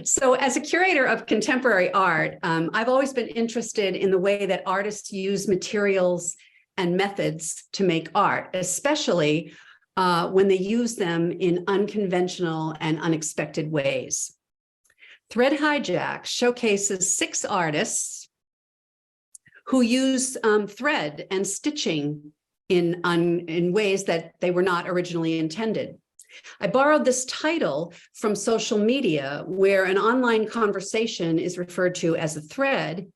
So as a curator of contemporary art, I've always been interested in the way that artists use materials and methods to make art, especially when they use them in unconventional and unexpected ways. Thread Hijack showcases 6 artists who use thread and stitching in ways that they were not originally intended. I borrowed this title from social media, where an online conversation is referred to as a thread.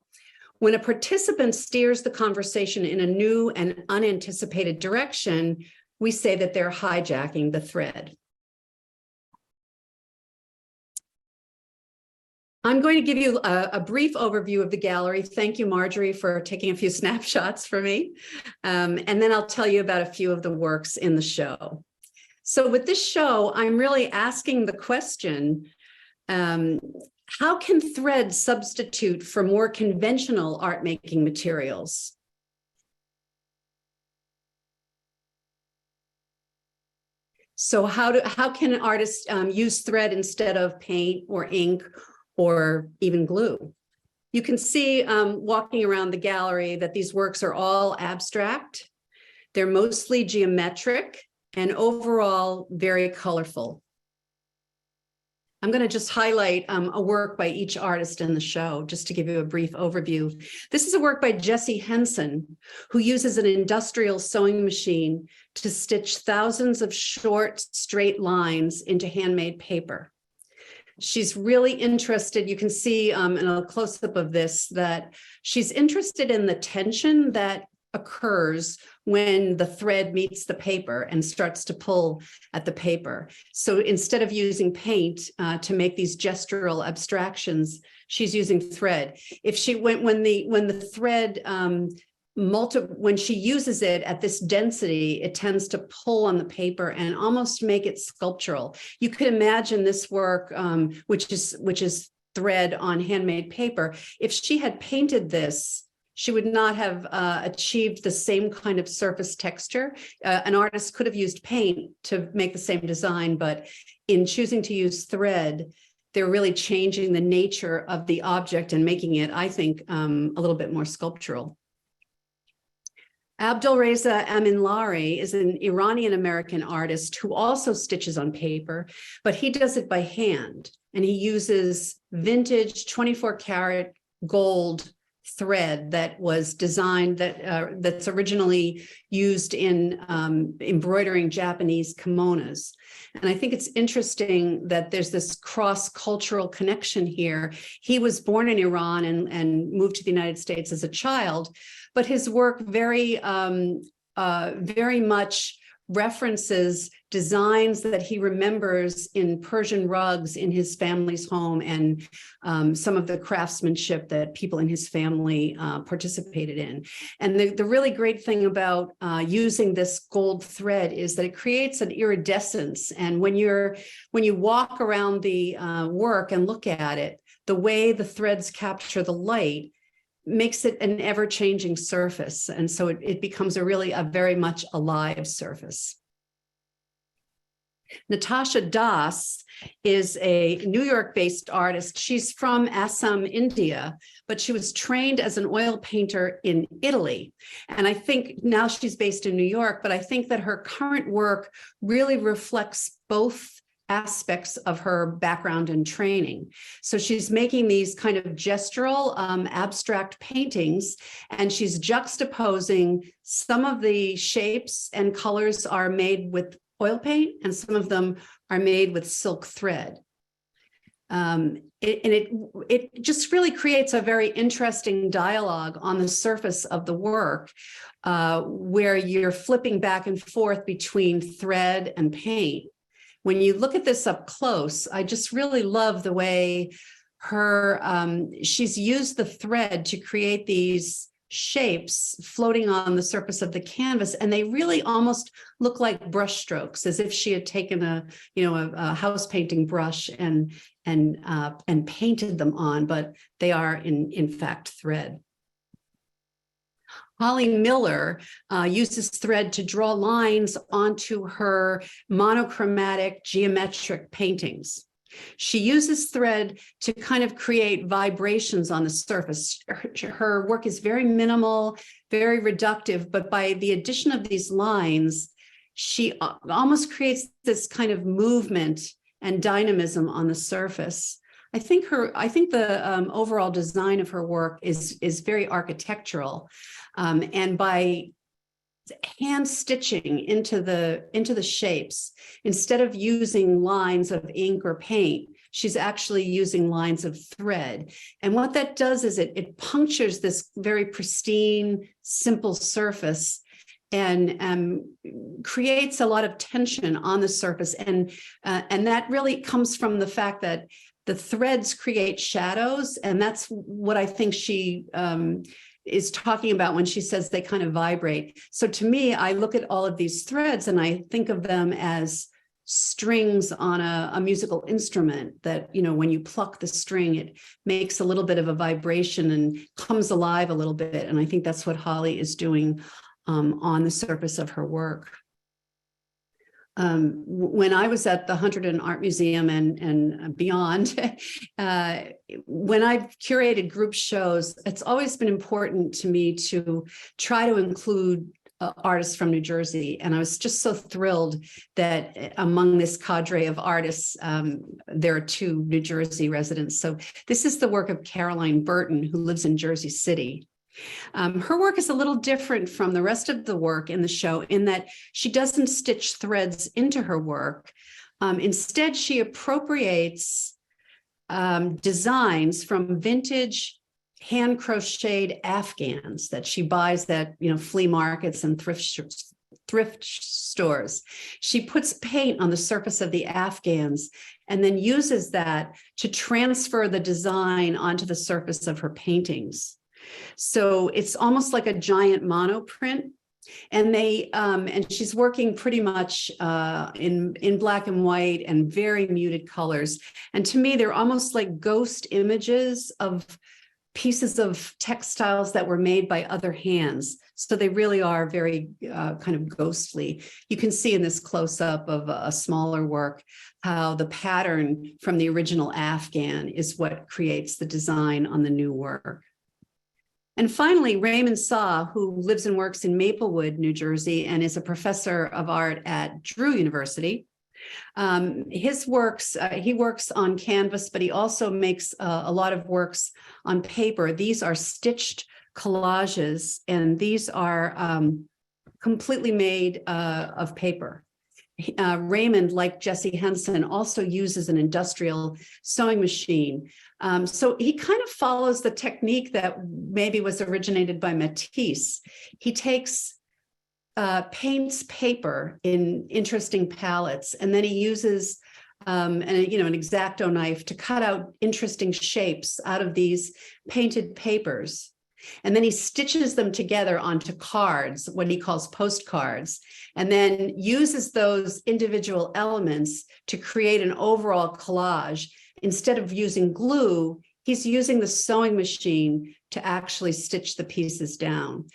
When a participant steers the conversation in a new and unanticipated direction, we say that they're hijacking the thread. I'm going to give you a brief overview of the gallery. Thank you, Marjorie, for taking a few snapshots for me. And then I'll tell you about a few of the works in the show. So with this show, I'm really asking the question, how can thread substitute for more conventional art making materials? So how can artists use thread instead of paint or ink or even glue? You can see walking around the gallery that these works are all abstract. They're mostly geometric and overall very colorful. I'm going to just highlight a work by each artist in the show, just to give you a brief overview. This is a work by Jessie Henson, who uses an industrial sewing machine to stitch thousands of short, straight lines into handmade paper. She's really interested. You can see in a close-up of this that she's interested in the tension that occurs when the thread meets the paper and starts to pull at the paper. So instead of using paint to make these gestural abstractions, she's using thread. If she when the thread when she uses it at this density, it tends to pull on the paper and almost make it sculptural. You could imagine this work, which is thread on handmade paper. If she had painted this, she would not have achieved the same kind of surface texture. An artist could have used paint to make the same design, but in choosing to use thread, they're really changing the nature of the object and making it, I think, a little bit more sculptural. Abdul Reza Aminlari is an Iranian-American artist who also stitches on paper, but he does it by hand, and he uses vintage 24-karat gold thread that was designed that's originally used in embroidering Japanese kimonos. And I think it's interesting that there's this cross-cultural connection here. He was born in Iran and moved to the United States as a child, but his work very much references designs that he remembers in Persian rugs in his family's home and some of the craftsmanship that people in his family participated in. And the really great thing about using this gold thread is that it creates an iridescence. And when you walk around the work and look at it, the way the threads capture the light makes it an ever-changing surface. And so it becomes a very much alive surface. Natasha Das is a New York-based artist. She's from Assam, India, but she was trained as an oil painter in Italy. And I think now she's based in New York, but I think that her current work really reflects both aspects of her background and training. So she's making these kind of gestural, abstract paintings, and she's juxtaposing some of the shapes and colors are made with oil paint, and some of them are made with silk thread. It just really creates a very interesting dialogue on the surface of the work, where you're flipping back and forth between thread and paint. When you look at this up close, I just really love the way she's used the thread to create these shapes floating on the surface of the canvas, and they really almost look like brush strokes, as if she had taken a house painting brush and painted them on, but they are in fact thread. Holly Miller uses thread to draw lines onto her monochromatic geometric paintings. She uses thread to kind of create vibrations on the surface. Her work is very minimal, very reductive, but by the addition of these lines, she almost creates this kind of movement and dynamism on the surface. I think the overall design of her work is very architectural, and by hand stitching into the shapes, instead of using lines of ink or paint, she's actually using lines of thread. And what that does is it punctures this very pristine, simple surface and creates a lot of tension on the surface. And that really comes from the fact that the threads create shadows. And that's what I think she is talking about when she says they kind of vibrate. So to me, I look at all of these threads and I think of them as strings on a musical instrument that, you know, when you pluck the string, it makes a little bit of a vibration and comes alive a little bit. And I think that's what Holly is doing on the surface of her work. When I was at the Hunterdon Art Museum and beyond, when I've curated group shows, it's always been important to me to try to include artists from New Jersey. And I was just so thrilled that among this cadre of artists, there are 2 New Jersey residents. So this is the work of Caroline Burton, who lives in Jersey City. Her work is a little different from the rest of the work in the show in that she doesn't stitch threads into her work. Instead, she appropriates designs from vintage hand crocheted Afghans that she buys at, you know, flea markets and thrift stores. She puts paint on the surface of the Afghans and then uses that to transfer the design onto the surface of her paintings. So it's almost like a giant monoprint, and and she's working pretty much in black and white and very muted colors. And to me, they're almost like ghost images of pieces of textiles that were made by other hands. So they really are very kind of ghostly. You can see in this close-up of a smaller work how the pattern from the original Afghan is what creates the design on the new work. And finally, Raymond Saw, who lives and works in Maplewood, New Jersey, and is a professor of art at Drew University. His works, he works on canvas, but he also makes a lot of works on paper. These are stitched collages, and these are completely made of paper. Raymond, like Jesse Henson, also uses an industrial sewing machine. So he kind of follows the technique that maybe was originated by Matisse. He paints paper in interesting palettes, and then he uses an X-Acto knife to cut out interesting shapes out of these painted papers. And then he stitches them together onto cards, what he calls postcards, and then uses those individual elements to create an overall collage. Instead of using glue, he's using the sewing machine to actually stitch the pieces down.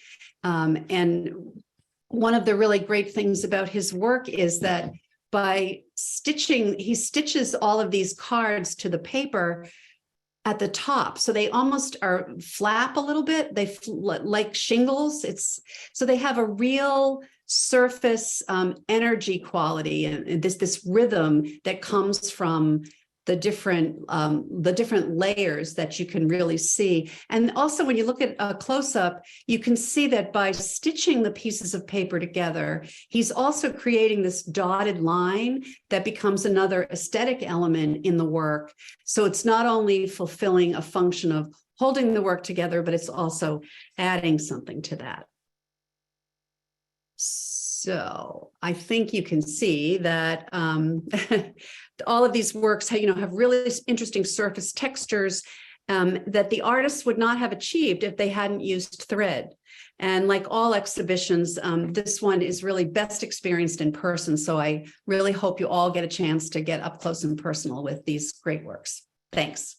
And one of the really great things about his work is that by stitching, he stitches all of these cards to the paper at the top, so they almost are flap a little bit. They like shingles. So they have a real surface energy quality and this rhythm that comes from the different layers that you can really see. And also when you look at a close-up, you can see that by stitching the pieces of paper together, he's also creating this dotted line that becomes another aesthetic element in the work. So it's not only fulfilling a function of holding the work together, but it's also adding something to that. So I think you can see that all of these works, have really interesting surface textures that the artists would not have achieved if they hadn't used thread. And like all exhibitions, this one is really best experienced in person. So I really hope you all get a chance to get up close and personal with these great works. Thanks.